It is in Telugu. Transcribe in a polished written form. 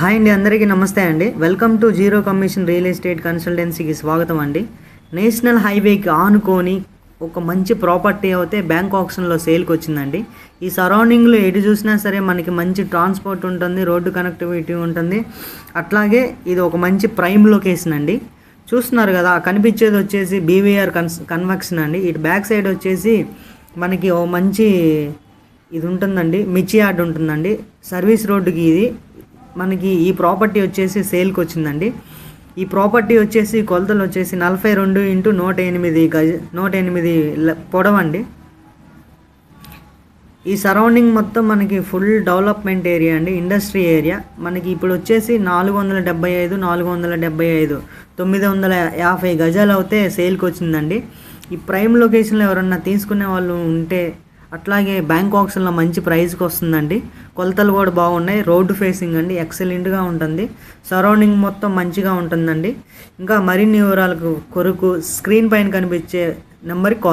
హాయ్ అండి, అందరికీ నమస్తే అండి. Welcome to zero commission real estate కన్సల్టెన్సీకి స్వాగతం అండి. నేషనల్ హైవేకి ఆనుకొని ఒక మంచి ప్రాపర్టీ అయితే బ్యాంక్ ఆప్షన్లో సేల్కి వచ్చిందండి. ఈ సరౌండింగ్లో ఎటు చూసినా సరే మనకి మంచి ట్రాన్స్పోర్ట్ ఉంటుంది, రోడ్డు కనెక్టివిటీ ఉంటుంది. అట్లాగే ఇది ఒక మంచి ప్రైమ్ లొకేషన్ అండి. చూస్తున్నారు కదా, కనిపించేది వచ్చేసి బీవీఆర్ కన్వెక్షన్ అండి. ఇటు బ్యాక్ సైడ్ వచ్చేసి మనకి ఓ మంచి ఇది ఉంటుందండి, మిర్చి యార్డ్ ఉంటుందండి. సర్వీస్ రోడ్డుకి ఇది మనకి ఈ ప్రాపర్టీ వచ్చేసి సేల్కి వచ్చిందండి. ఈ ప్రాపర్టీ వచ్చేసి కొలతలు వచ్చేసి 42x108 108 పొడవండి. ఈ సరౌండింగ్ మొత్తం మనకి ఫుల్ డెవలప్మెంట్ ఏరియా అండి, ఇండస్ట్రీ ఏరియా. మనకి ఇప్పుడు వచ్చేసి 475 950 గజాలు అయితే సేల్కి వచ్చిందండి. ఈ ప్రైమ్ లొకేషన్లో ఎవరన్నా తీసుకునే వాళ్ళు ఉంటే అట్లాగే బ్యాంక్ ఆప్షన్లో మంచి ప్రైస్కి వస్తుందండి. కొలతలు కూడా బాగున్నాయి, రోడ్డు ఫేసింగ్ అండి, ఎక్సలెంట్గా ఉంటుంది. సరౌండింగ్ మొత్తం మంచిగా ఉంటుందండి. ఇంకా మరిన్ని వివరాలకు కొరకు స్క్రీన్ పైన కనిపించే నెంబర్కి కాల్